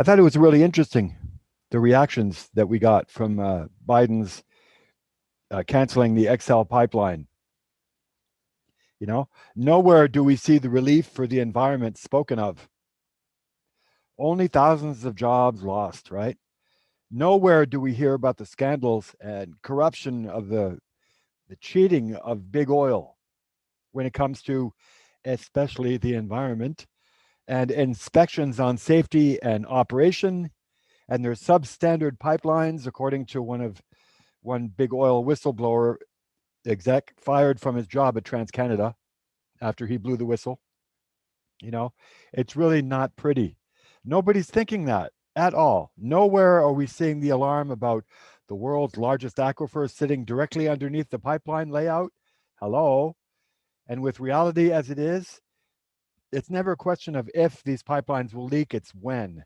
I thought it was really interesting, the reactions that we got from Biden's canceling the XL pipeline. You know, nowhere do we see the relief for the environment spoken of. Only thousands of jobs lost, right? Nowhere do we hear about the scandals and corruption of the cheating of big oil when it comes to especially the environment and inspections on safety and operation and their substandard pipelines, according to one big oil whistleblower exec fired from his job at TransCanada after he blew the whistle. You know, it's really not pretty. Nobody's thinking that at all. Nowhere are we seeing the alarm about the world's largest aquifer sitting directly underneath the pipeline layout. Hello. And with reality as it is, it's never a question of if these pipelines will leak, it's when.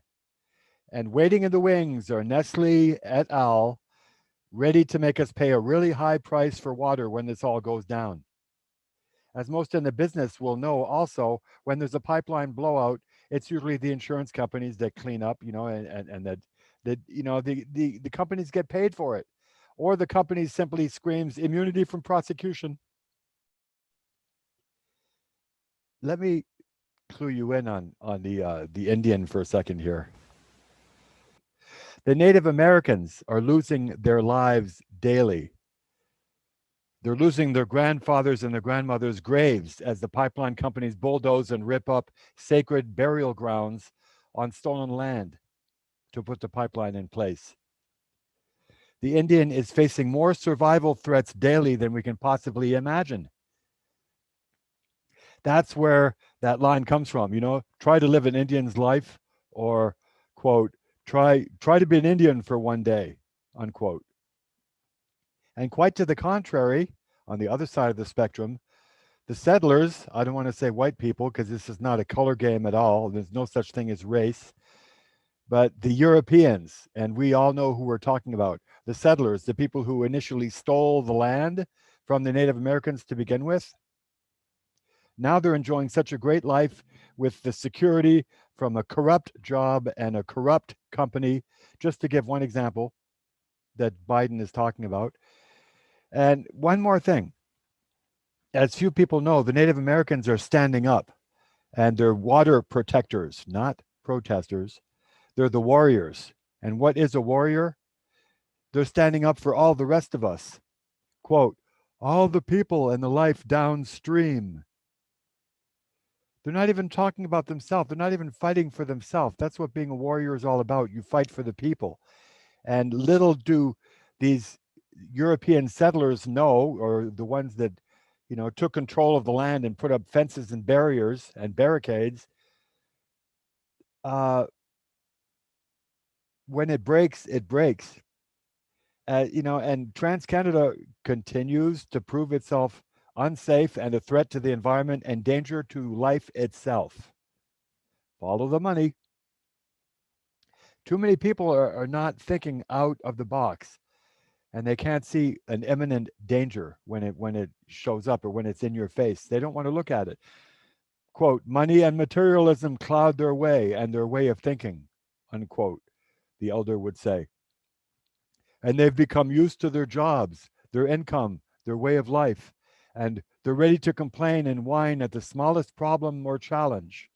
And waiting in the wings are Nestle et al., ready to make us pay a really high price for water when this all goes down. As most in the business will know also, when there's a pipeline blowout, it's usually the insurance companies that clean up, and that the companies get paid for it. Or the company simply screams immunity from prosecution. Let me clue you in on the Indian for a second here. The Native Americans are losing their lives daily. They're losing their grandfathers and their grandmothers' graves as the pipeline companies bulldoze and rip up sacred burial grounds on stolen land to put the pipeline in place. The Indian is facing more survival threats daily than we can possibly imagine. That's where that line comes from, try to live an Indian's life, or, quote, try to be an Indian for one day, unquote. And quite to the contrary, on the other side of the spectrum, the settlers, I don't want to say white people because this is not a color game at all, there's no such thing as race, but the Europeans, and we all know who we're talking about, the settlers, the people who initially stole the land from the Native Americans to begin with. Now they're enjoying such a great life with the security from a corrupt job and a corrupt company, just to give one example that Biden is talking about. And one more thing, as few people know, the Native Americans are standing up, and they're water protectors, not protesters. They're the warriors. And what is a warrior? They're standing up for all the rest of us. Quote, all the people and the life downstream. They're not even talking about themselves. They're not even fighting for themselves. That's what being a warrior is all about. You fight for the people. And little do these European settlers know, or the ones that, took control of the land and put up fences and barriers and barricades, when it breaks, it breaks. And TransCanada continues to prove itself unsafe and a threat to the environment and danger to life itself. Follow the money. Too many people are not thinking out of the box, and they can't see an imminent danger when it shows up or when it's in your face. They don't want to look at it. Quote, money and materialism cloud their way and their way of thinking, unquote, the elder would say. And they've become used to their jobs, their income, their way of life, and they're ready to complain and whine at the smallest problem or challenge.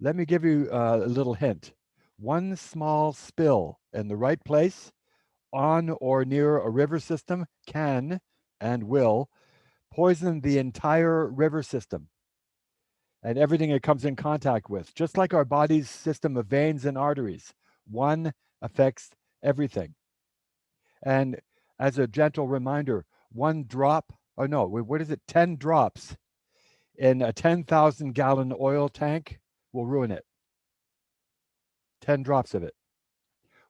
Let me give you a little hint. One small spill in the right place on or near a river system can and will poison the entire river system and everything it comes in contact with. Just like our body's system of veins and arteries, one affects everything. And as a gentle reminder, 10 drops in a 10,000 gallon oil tank will ruin it. 10 drops of it.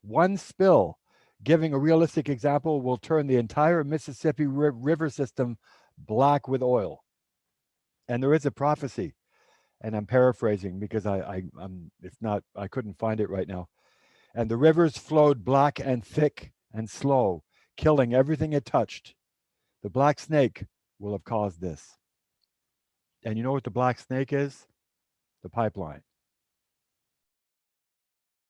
One spill, giving a realistic example, will turn the entire Mississippi River system black with oil. And there is a prophecy, and I'm paraphrasing because I couldn't find it right now. And the rivers flowed black and thick and slow, killing everything it touched. The black snake will have caused this. And you know what the black snake is? The pipeline.